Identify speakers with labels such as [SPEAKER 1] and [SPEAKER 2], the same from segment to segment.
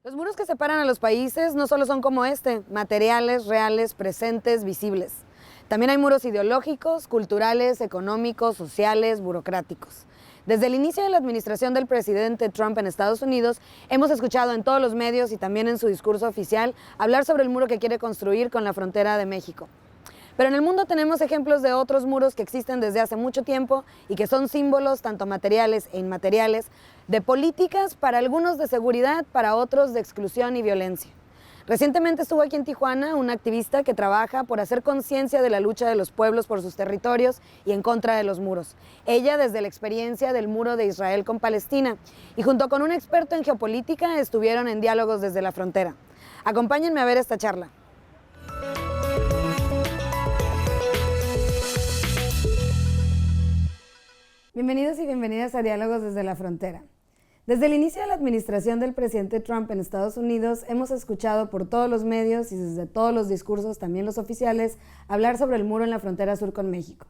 [SPEAKER 1] Los muros que separan a los países no solo son como este, materiales, reales, presentes, visibles. También hay muros ideológicos, culturales, económicos, sociales, burocráticos. Desde el inicio de la administración del presidente Trump en Estados Unidos, hemos escuchado en todos los medios y también en su discurso oficial hablar sobre el muro que quiere construir con la frontera de México. Pero en el mundo tenemos ejemplos de otros muros que existen desde hace mucho tiempo y que son símbolos, tanto materiales e inmateriales, de políticas, para algunos de seguridad, para otros de exclusión y violencia. Recientemente estuvo aquí en Tijuana una activista que trabaja por hacer conciencia de la lucha de los pueblos por sus territorios y en contra de los muros. Ella desde la experiencia del muro de Israel con Palestina y junto con un experto en geopolítica estuvieron en diálogos desde la frontera. Acompáñenme a ver esta charla. Bienvenidos y bienvenidas a Diálogos desde la Frontera. Desde el inicio de la administración del presidente Trump en Estados Unidos, hemos escuchado por todos los medios y desde todos los discursos, también los oficiales, hablar sobre el muro en la frontera sur con México.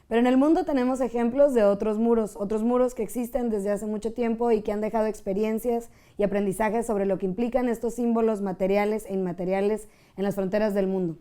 [SPEAKER 1] Pero en el mundo tenemos ejemplos de otros muros que existen desde hace mucho tiempo y que han dejado experiencias y aprendizajes sobre lo que implican estos símbolos materiales e inmateriales en las fronteras del mundo.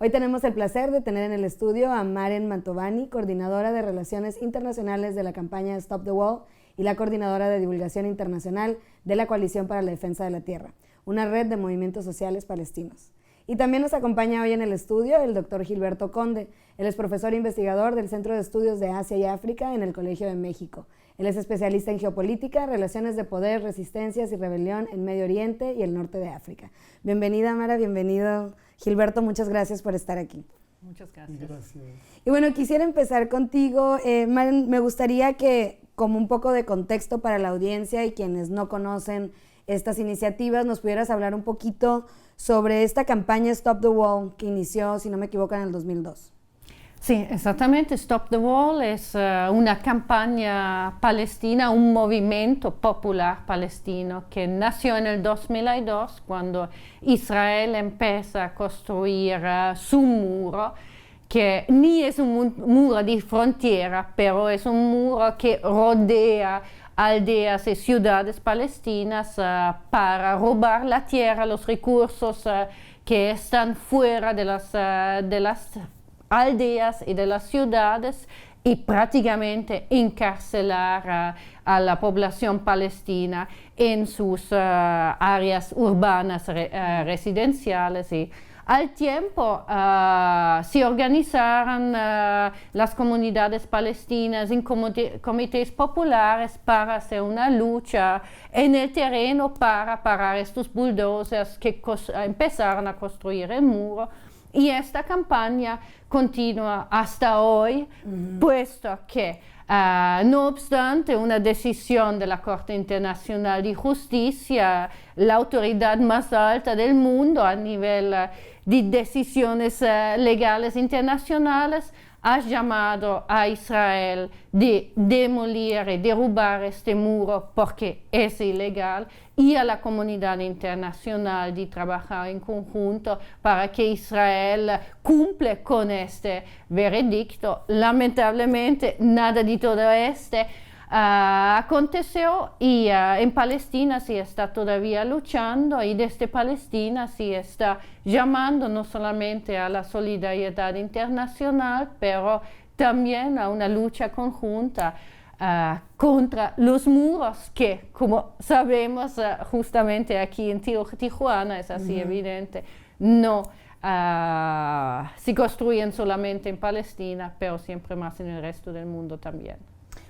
[SPEAKER 1] Hoy tenemos el placer de tener en el estudio a Maren Mantovani, coordinadora de Relaciones Internacionales de la campaña Stop the Wall y la coordinadora de divulgación internacional de la Coalición para la Defensa de la Tierra, una red de movimientos sociales palestinos. Y también nos acompaña hoy en el estudio el doctor Gilberto Conde. Él es profesor e investigador del Centro de Estudios de Asia y África en el Colegio de México. Él es especialista en geopolítica, relaciones de poder, resistencias y rebelión en Medio Oriente y el norte de África. Bienvenida, Mara, bienvenido, Gilberto, muchas gracias por estar aquí.
[SPEAKER 2] Muchas gracias.
[SPEAKER 3] Gracias.
[SPEAKER 1] Y bueno, quisiera empezar contigo. Maren, me gustaría que, como un poco de contexto para la audiencia y quienes no conocen estas iniciativas, nos pudieras hablar un poquito sobre esta campaña Stop the Wall que inició, si no me equivoco, en el 2002.
[SPEAKER 2] Sí, exactamente. Stop the Wall es una campaña palestina, un movimiento popular palestino que nació en el 2002 cuando Israel empieza a construir su muro, que ni es un muro de frontera, pero es un muro que rodea aldeas y ciudades palestinas para robar la tierra, los recursos que están fuera de las aldeas y de las ciudades y prácticamente encarcelar a la población palestina en sus áreas urbanas residenciales. Y al tiempo se organizaron las comunidades palestinas en comités populares para hacer una lucha en el terreno para parar estos bulldozers que empezaron a construir el muro. Y esta campaña continúa hasta hoy, puesto que, no obstante una decisión de la Corte Internacional de Justicia, la autoridad más alta del mundo a nivel de decisiones legales internacionales, ha llamado a Israel de demolir y derrubar este muro porque es ilegal, y a la comunidad internacional de trabajar en conjunto para que Israel cumpla con este veredicto. Lamentablemente, nada de todo aconteció y en Palestina se está todavía luchando, y desde Palestina se está llamando no solamente a la solidaridad internacional, pero también a una lucha conjunta contra los muros que, como sabemos, justamente aquí en Tijuana es así evidente, no se construyen solamente en Palestina, pero siempre más en el resto del mundo también.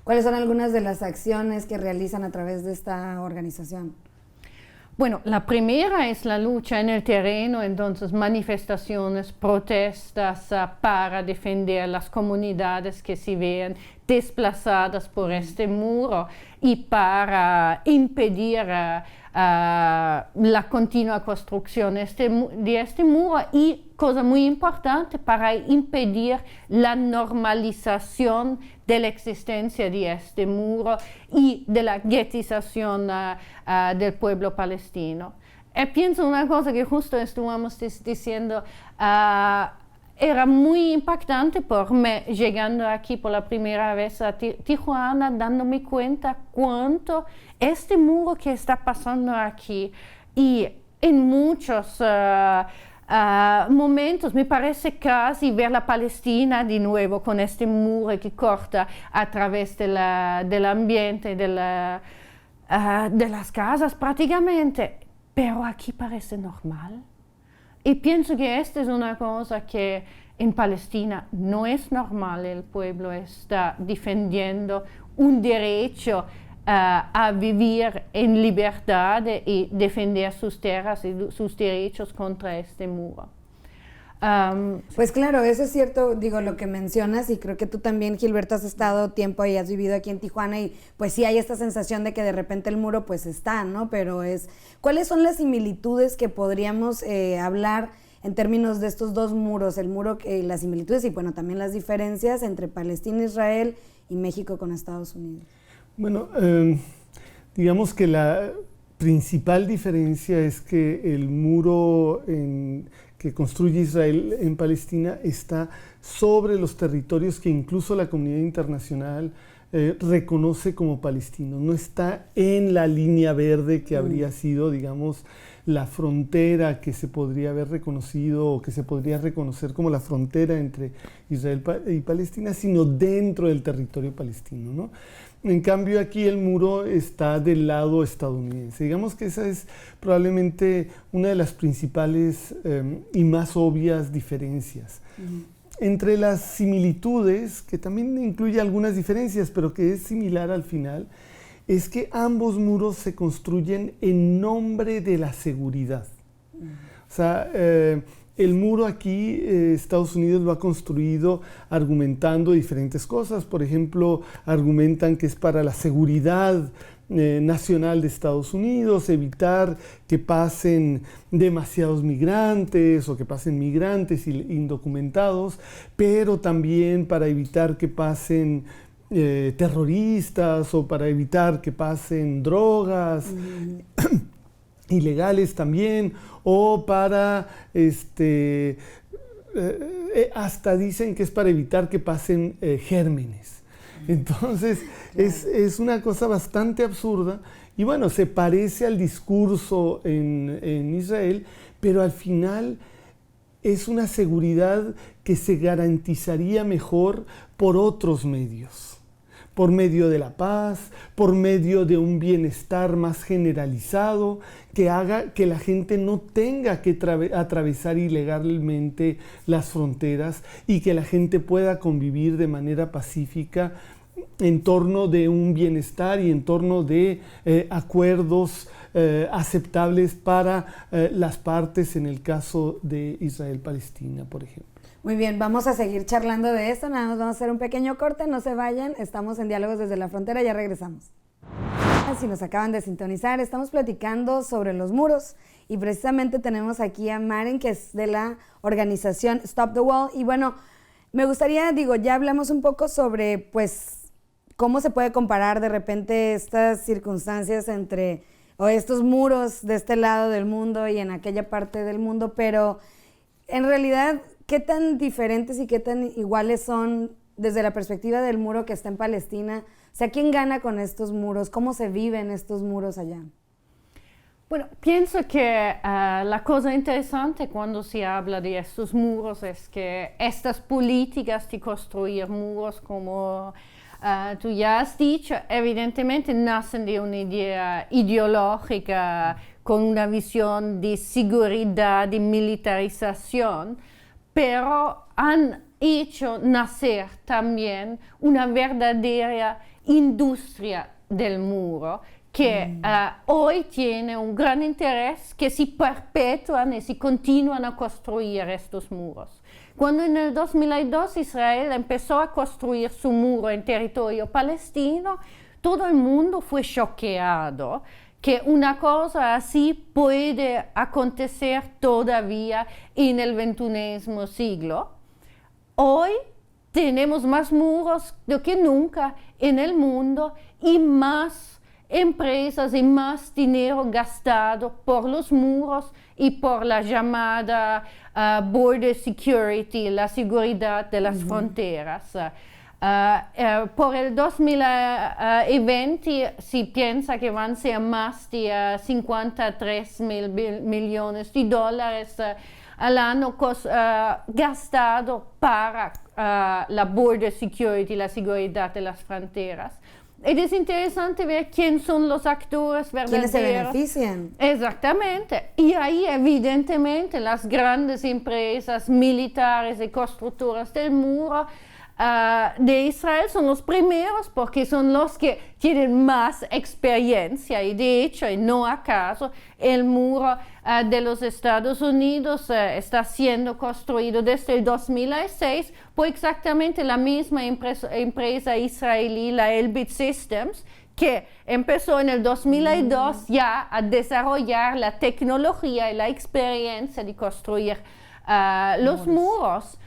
[SPEAKER 1] ¿Cuáles son algunas de las acciones que realizan a través de esta organización?
[SPEAKER 2] Bueno, la primera es la lucha en el terreno, entonces manifestaciones, protestas para defender las comunidades que se ven desplazadas por este muro y para impedir la continua construcción de este muro, y, cosa muy importante, para impedir la normalización de la existencia de este muro y de la guetización del pueblo palestino. Pienso una cosa que justo estuvimos diciendo, era muy impactante por mí llegando aquí por la primera vez a Tijuana, dándome cuenta cuánto este muro que está pasando aquí y en muchos momentos me parece casi ver la Palestina de nuevo con este muro que corta a través del ambiente, de las casas prácticamente, pero aquí parece normal. Y pienso que esta es una cosa que en Palestina no es normal. El pueblo está defendiendo un derecho a vivir en libertad y defender sus tierras y sus derechos contra este muro.
[SPEAKER 1] Pues claro, eso es cierto, digo, lo que mencionas, y creo que tú también, Gilberto, has estado tiempo y has vivido aquí en Tijuana, y pues sí hay esta sensación de que de repente el muro pues está, ¿no? Pero ¿cuáles son las similitudes que podríamos hablar en términos de estos dos muros? El muro, las similitudes y bueno, también las diferencias entre Palestina, Israel y México con Estados Unidos.
[SPEAKER 3] Bueno, digamos que la principal diferencia es que el muro que construye Israel en Palestina está sobre los territorios que incluso la comunidad internacional reconoce como palestinos. No está en la línea verde que habría sido, digamos, la frontera que se podría haber reconocido o que se podría reconocer como la frontera entre Israel y Palestina, sino dentro del territorio palestino, ¿no? En cambio, aquí el muro está del lado estadounidense. Digamos que esa es probablemente una de las principales y más obvias diferencias. Entre las similitudes, que también incluye algunas diferencias, pero que es similar al final, es que ambos muros se construyen en nombre de la seguridad. O sea, el muro aquí, Estados Unidos lo ha construido argumentando diferentes cosas. Por ejemplo, argumentan que es para la seguridad nacional de Estados Unidos, evitar que pasen demasiados migrantes o que pasen migrantes indocumentados, pero también para evitar que pasen terroristas o para evitar que pasen drogas ilegales también, o para hasta dicen que es para evitar que pasen gérmenes. Entonces es una cosa bastante absurda y bueno, se parece al discurso en Israel, pero al final es una seguridad que se garantizaría mejor por otros medios. Por medio de la paz, por medio de un bienestar más generalizado, que haga que la gente no tenga que atravesar ilegalmente las fronteras y que la gente pueda convivir de manera pacífica en torno de un bienestar y en torno de acuerdos aceptables para las partes en el caso de Israel-Palestina, por ejemplo.
[SPEAKER 1] Muy bien, vamos a seguir charlando de esto, nada más vamos a hacer un pequeño corte, no se vayan, estamos en Diálogos desde la Frontera, ya regresamos. Si nos acaban de sintonizar, estamos platicando sobre los muros y precisamente tenemos aquí a Maren, que es de la organización Stop the Wall, y bueno, me gustaría, ya hablamos un poco sobre, pues, cómo se puede comparar de repente estas circunstancias o estos muros de este lado del mundo y en aquella parte del mundo, pero en realidad, ¿qué tan diferentes y qué tan iguales son desde la perspectiva del muro que está en Palestina? O sea, ¿quién gana con estos muros? ¿Cómo se viven estos muros allá?
[SPEAKER 2] Bueno, pienso que la cosa interesante cuando se habla de estos muros es que estas políticas de construir muros, como tú ya has dicho, evidentemente nacen de una idea ideológica con una visión de seguridad, de militarización, pero han hecho nacer también una verdadera industria del muro que hoy tiene un gran interés, que se perpetúan y se continúan a construir estos muros. Cuando en el 2002 Israel empezó a construir su muro en territorio palestino, todo el mundo fue choqueado que una cosa así puede acontecer todavía en el XXI siglo. Hoy tenemos más muros do que nunca en el mundo y más empresas y más dinero gastado por los muros y por la llamada border security, la seguridad de las fronteras. Por el 2020 se piensa que van a ser más de 53 mil millones de dólares al año gastado para la border security, la seguridad de las fronteras. Y es interesante ver quiénes son los actores verdaderos.
[SPEAKER 1] ¿Quiénes se benefician?
[SPEAKER 2] Exactamente. Y ahí, evidentemente, las grandes empresas militares y constructoras del muro de Israel son los primeros porque son los que tienen más experiencia y de hecho, y no acaso, el muro de los Estados Unidos está siendo construido desde el 2006 por exactamente la misma empresa israelí, la Elbit Systems, que empezó en el 2002 ya a desarrollar la tecnología y la experiencia de construir los muros.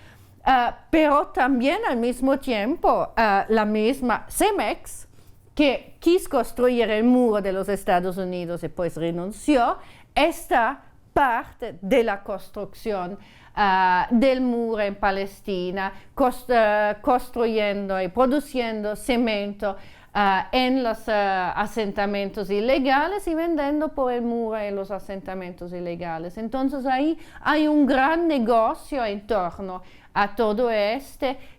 [SPEAKER 2] Pero también al mismo tiempo la misma Cemex, que quiso construir el muro de los Estados Unidos y pues renunció, está parte de la construcción del muro en Palestina, construyendo y produciendo cemento en los asentamientos ilegales y vendiendo por el muro en los asentamientos ilegales. Entonces ahí hay un gran negocio en torno a todo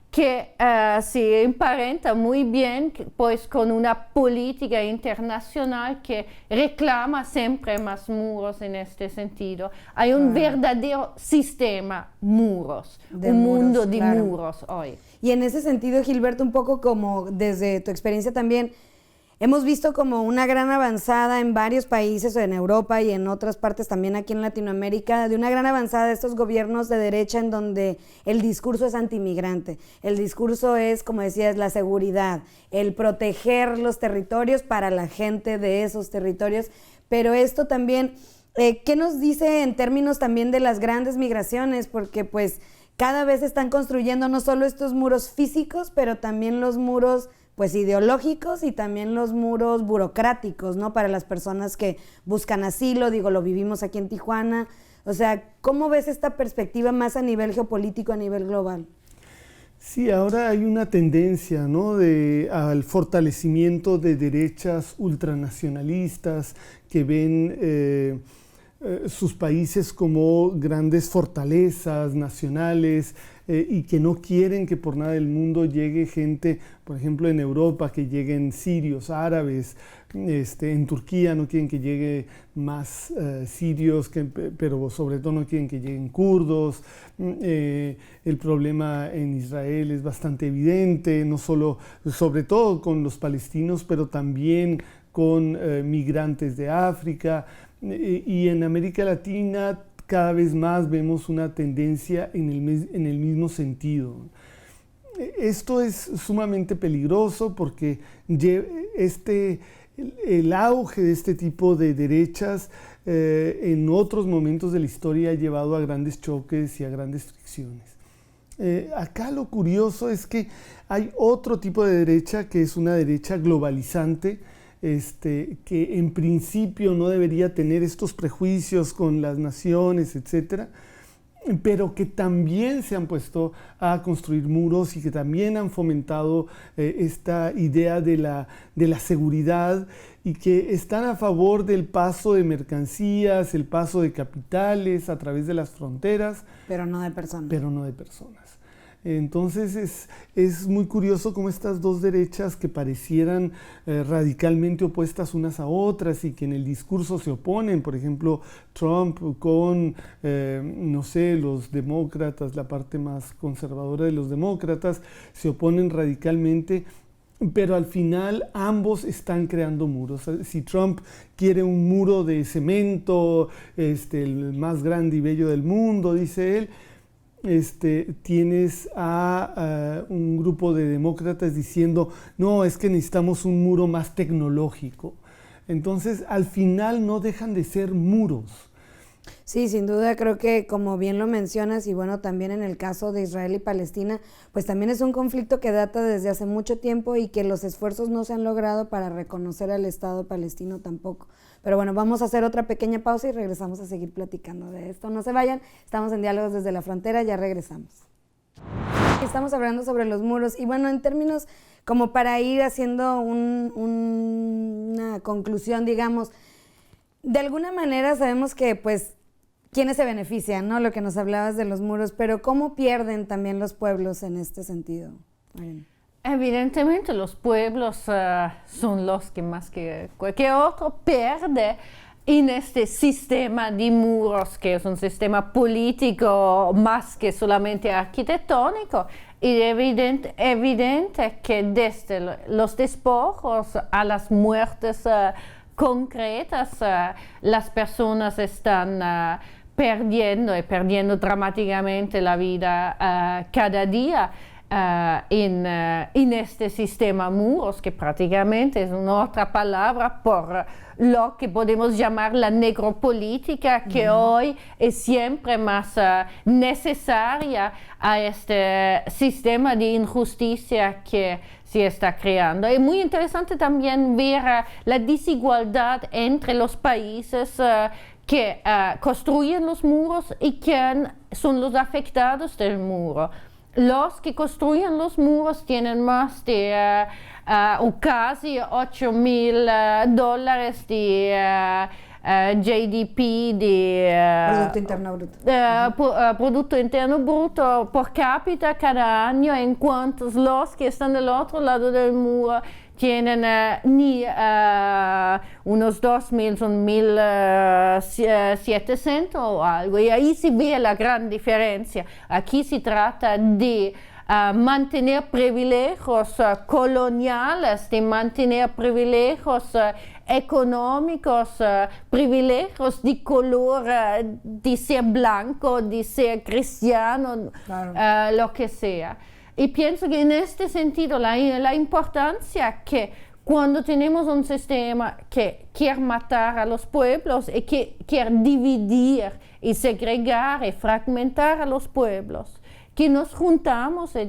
[SPEAKER 2] que se emparenta muy bien pues con una política internacional que reclama siempre más muros en este sentido. Hay un verdadero sistema muros, un mundo de muros hoy.
[SPEAKER 1] Y en ese sentido, Gilberto, un poco como desde tu experiencia también, hemos visto como una gran avanzada en varios países, en Europa y en otras partes también aquí en Latinoamérica, de una gran avanzada de estos gobiernos de derecha en donde el discurso es antimigrante. El discurso es, como decías, la seguridad, el proteger los territorios para la gente de esos territorios. Pero esto también, ¿qué nos dice en términos también de las grandes migraciones? Porque pues cada vez están construyendo no solo estos muros físicos, pero también los muros pues ideológicos y también los muros burocráticos, ¿no? Para las personas que buscan asilo, digo, lo vivimos aquí en Tijuana. O sea, ¿cómo ves esta perspectiva más a nivel geopolítico, a nivel global?
[SPEAKER 3] Sí, ahora hay una tendencia, ¿no?, al fortalecimiento de derechas ultranacionalistas que ven sus países como grandes fortalezas nacionales y que no quieren que por nada del mundo llegue gente, por ejemplo en Europa, que lleguen sirios, árabes, en Turquía no quieren que llegue más sirios, pero sobre todo no quieren que lleguen kurdos. El problema en Israel es bastante evidente, no solo, sobre todo con los palestinos, pero también con migrantes de África. Y en América Latina cada vez más vemos una tendencia en el mismo sentido. Esto es sumamente peligroso porque el auge de este tipo de derechas en otros momentos de la historia ha llevado a grandes choques y a grandes fricciones. Acá lo curioso es que hay otro tipo de derecha que es una derecha globalizante, que en principio no debería tener estos prejuicios con las naciones, etcétera, pero que también se han puesto a construir muros y que también han fomentado esta idea de la seguridad y que están a favor del paso de mercancías, el paso de capitales a través de las fronteras.
[SPEAKER 1] Pero no de personas.
[SPEAKER 3] Pero no de personas. Entonces es muy curioso cómo estas dos derechas que parecieran radicalmente opuestas unas a otras y que en el discurso se oponen, por ejemplo, Trump con, no sé, los demócratas, la parte más conservadora de los demócratas, se oponen radicalmente, pero al final ambos están creando muros. Si Trump quiere un muro de cemento, el más grande y bello del mundo, dice él, tienes a un grupo de demócratas diciendo, no, es que necesitamos un muro más tecnológico. Entonces, al final no dejan de ser muros.
[SPEAKER 1] Sí, sin duda creo que como bien lo mencionas y bueno, también en el caso de Israel y Palestina, pues también es un conflicto que data desde hace mucho tiempo y que los esfuerzos no se han logrado para reconocer al Estado palestino tampoco. Pero bueno, vamos a hacer otra pequeña pausa y regresamos a seguir platicando de esto. No se vayan, estamos en Diálogos desde la Frontera, ya regresamos. estamos hablando sobre los muros. Y bueno, en términos como para ir haciendo una conclusión, digamos, de alguna manera sabemos que pues quiénes se benefician, ¿no? Lo que nos hablabas de los muros, pero ¿cómo pierden también los pueblos en este sentido? Mariana.
[SPEAKER 2] Evidentemente los pueblos son los que más que cualquier otro pierde en este sistema de muros, que es un sistema político más que solamente arquitectónico, y evidente que desde los despojos a las muertes concretas, las personas están perdiendo dramáticamente la vida cada día. En este sistema muros, que prácticamente es una otra palabra por lo que podemos llamar la necropolítica, que hoy es siempre más necesaria a este sistema de injusticia que se está creando. Es muy interesante también ver la desigualdad entre los países que construyen los muros y quién son los afectados del muro. Los que construyen los muros tienen más de o casi $8,000 de GDP, de
[SPEAKER 1] Producto Interno Bruto.
[SPEAKER 2] Producto Interno Bruto por cápita cada año, en cuanto los que están del otro lado del muro tienen ni unos 2,000, son 1,700 o algo, y ahí se ve la gran diferencia. Aquí se trata de mantener privilegios coloniales, de mantener privilegios económicos, privilegios de color, de ser blanco, de ser cristiano, claro. Lo que sea. Y pienso que en este sentido la importancia que cuando tenemos un sistema que quiere matar a los pueblos y que quiere dividir y segregar y fragmentar a los pueblos, que nos juntamos y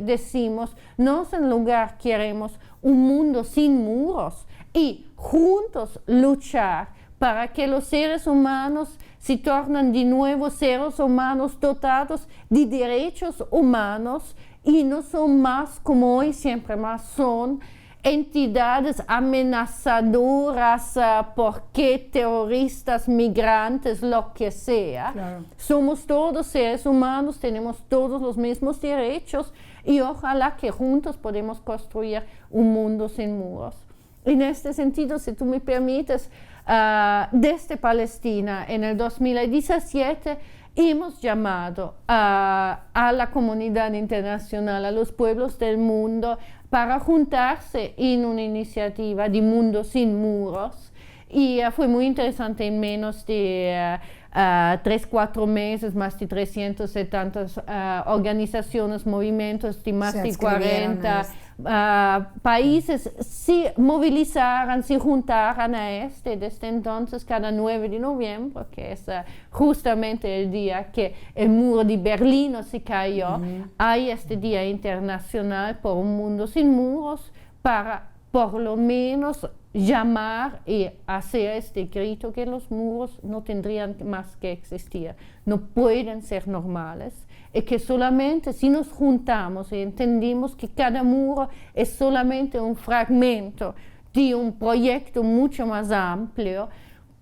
[SPEAKER 2] decimos, nos en lugar queremos un mundo sin muros y juntos luchar para que los seres humanos se tornen de nuevo seres humanos dotados de derechos humanos y no son más, como hoy siempre más son, entidades amenazadoras porque terroristas, migrantes, lo que sea. Claro. Somos todos seres humanos, tenemos todos los mismos derechos y ojalá que juntos podamos construir un mundo sin muros. En este sentido, si tú me permites, desde Palestina en el 2017 hemos llamado a la comunidad internacional, a los pueblos del mundo, para juntarse en una iniciativa de Mundo Sin Muros. Y fue muy interesante, en menos de 3-4 meses, más de 370 organizaciones, movimientos de más de 40 países se movilizaron, se juntaron desde entonces, cada 9 de noviembre, que es justamente el día que el muro de Berlín se cayó. Hay este Día Internacional por un Mundo Sin Muros para por lo menos llamar y hacer este grito que los muros no tendrían más que existir, no pueden ser normales, y que solamente si nos juntamos y entendimos que cada muro es solamente un fragmento de un proyecto mucho más amplio,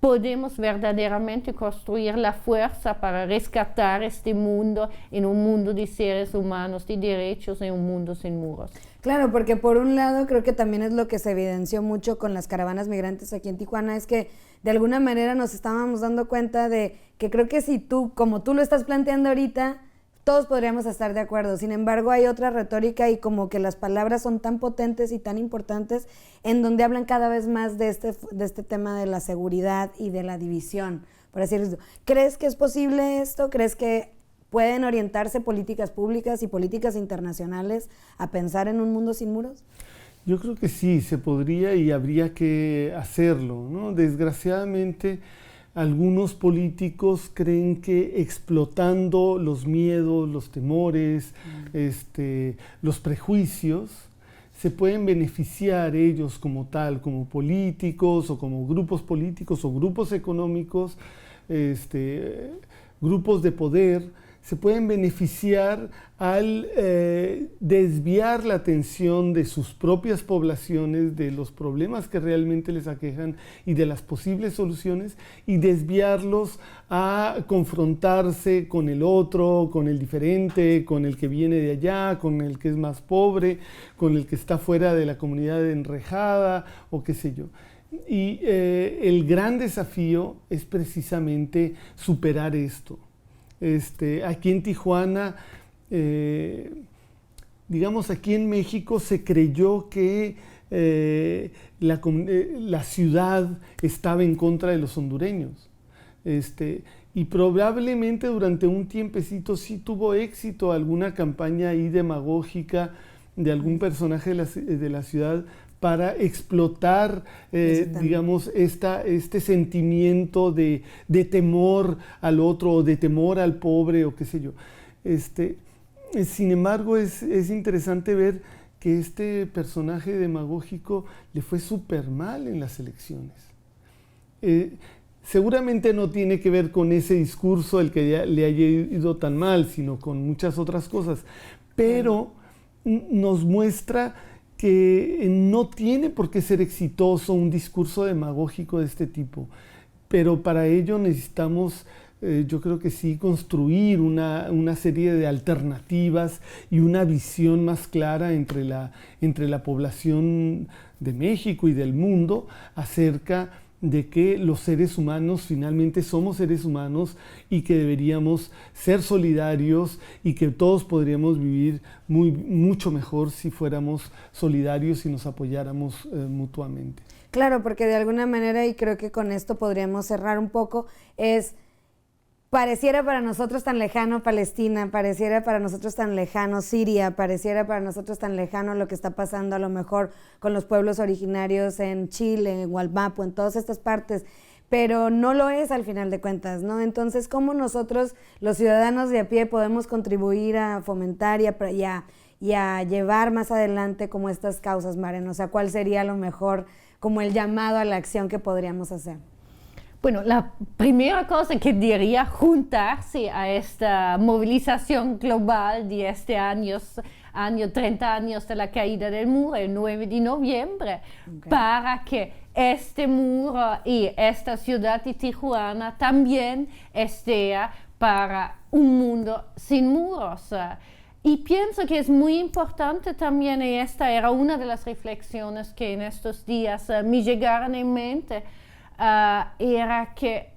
[SPEAKER 2] podemos verdaderamente construir la fuerza para rescatar este mundo en un mundo de seres humanos, de derechos, en un mundo sin muros.
[SPEAKER 1] Claro, porque por un lado creo que también es lo que se evidenció mucho con las caravanas migrantes aquí en Tijuana, es que de alguna manera nos estábamos dando cuenta de que creo que si tú, como tú lo estás planteando ahorita, todos podríamos estar de acuerdo. Sin embargo, hay otra retórica y como que las palabras son tan potentes y tan importantes en donde hablan cada vez más de este tema de la seguridad y de la división, por así decirlo. ¿Crees que es posible esto? ¿Crees que pueden orientarse políticas públicas y políticas internacionales a pensar en un mundo sin muros?
[SPEAKER 3] Yo creo que sí, se podría y habría que hacerlo, ¿no? Desgraciadamente, algunos políticos creen que explotando los miedos, los temores, los prejuicios, se pueden beneficiar ellos como tal, como políticos o como grupos políticos o grupos económicos, grupos de poder, se pueden beneficiar al desviar la atención de sus propias poblaciones, de los problemas que realmente les aquejan y de las posibles soluciones, y desviarlos a confrontarse con el otro, con el diferente, con el que viene de allá, con el que es más pobre, con el que está fuera de la comunidad enrejada o qué sé yo. Y el gran desafío es precisamente superar esto. Aquí en Tijuana, digamos aquí en México, se creyó que la ciudad estaba en contra de los hondureños. Y probablemente durante un tiempecito sí tuvo éxito alguna campaña ahí demagógica de algún personaje de la ciudad para explotar, digamos, este sentimiento de temor al otro o de temor al pobre o qué sé yo. Sin embargo, es interesante ver que este personaje demagógico le fue súper mal en las elecciones. Seguramente no tiene que ver con ese discurso el que le haya ido tan mal, sino con muchas otras cosas, pero nos muestra que no tiene por qué ser exitoso un discurso demagógico de este tipo, pero para ello necesitamos, yo creo que sí, construir una serie de alternativas y una visión más clara entre la población de México y del mundo acerca de que los seres humanos finalmente somos seres humanos y que deberíamos ser solidarios y que todos podríamos vivir mucho mejor si fuéramos solidarios y nos apoyáramos mutuamente.
[SPEAKER 1] Claro, porque de alguna manera, y creo que con esto podríamos cerrar un poco, pareciera para nosotros tan lejano Palestina, pareciera para nosotros tan lejano Siria, pareciera para nosotros tan lejano lo que está pasando a lo mejor con los pueblos originarios en Chile, en Gualmapu, en todas estas partes, pero no lo es al final de cuentas, ¿no? Entonces, ¿cómo nosotros, los ciudadanos de a pie, podemos contribuir a fomentar y a llevar más adelante como estas causas, Maren? O sea, ¿cuál sería a lo mejor como el llamado a la acción que podríamos hacer?
[SPEAKER 2] Bueno, la primera cosa que diría, juntarse a esta movilización global de este año 30 años de la caída del muro, el 9 de noviembre, para que este muro y esta ciudad de Tijuana también esté para un mundo sin muros. Y pienso que es muy importante también, y esta era una de las reflexiones que en estos días me llegaron en mente, era que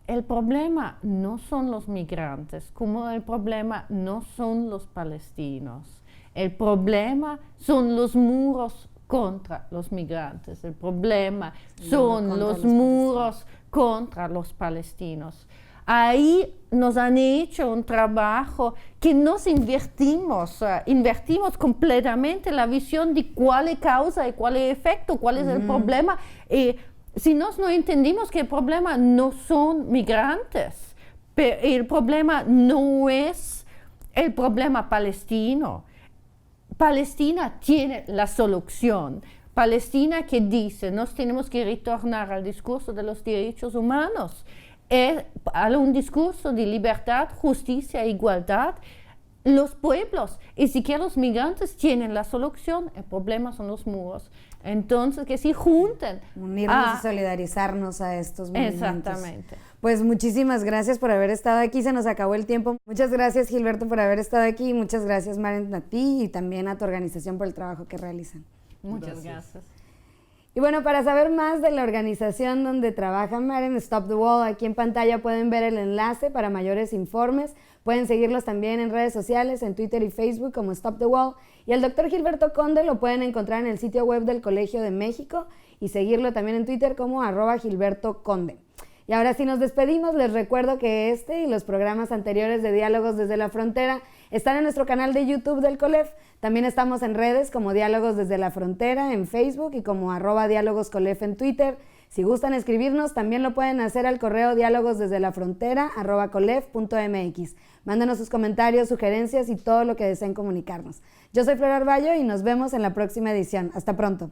[SPEAKER 2] el problema no son los migrantes, como el problema no son los palestinos. El problema son los muros contra los migrantes. El problema son los muros contra los palestinos. Ahí nos han hecho un trabajo que nos invertimos completamente la visión de cuál es causa y cuál es efecto, cuál es el problema. Si no entendimos que el problema no son migrantes, pero el problema no es el problema palestino. Palestina tiene la solución. Palestina que dice, nos tenemos que retornar al discurso de los derechos humanos, a un discurso de libertad, justicia e igualdad. Los pueblos, y siquiera los migrantes, tienen la solución. El problema son los muros. Entonces, que se junten.
[SPEAKER 1] Unirnos y solidarizarnos a estos movimientos.
[SPEAKER 2] Exactamente.
[SPEAKER 1] Pues muchísimas gracias por haber estado aquí. Se nos acabó el tiempo. Muchas gracias, Gilberto, por haber estado aquí. Muchas gracias, Maren, a ti y también a tu organización por el trabajo que realizan.
[SPEAKER 2] Muchas gracias.
[SPEAKER 1] Y bueno, para saber más de la organización donde trabaja Maren, Stop the Wall, aquí en pantalla pueden ver el enlace para mayores informes. Pueden seguirlos también en redes sociales, en Twitter y Facebook como Stop the Wall. Y al doctor Gilberto Conde lo pueden encontrar en el sitio web del Colegio de México y seguirlo también en Twitter como @GilbertoConde. Y ahora sí nos despedimos. Les recuerdo que este y los programas anteriores de Diálogos desde la Frontera están en nuestro canal de YouTube del COLEF. También estamos en redes como Diálogos desde la Frontera en Facebook y como @DiálogosColef en Twitter. Si gustan escribirnos, también lo pueden hacer al correo dialogosdesdelafrontera@colef.mx. Mándenos sus comentarios, sugerencias y todo lo que deseen comunicarnos. Yo soy Flor Arballo y nos vemos en la próxima edición. Hasta pronto.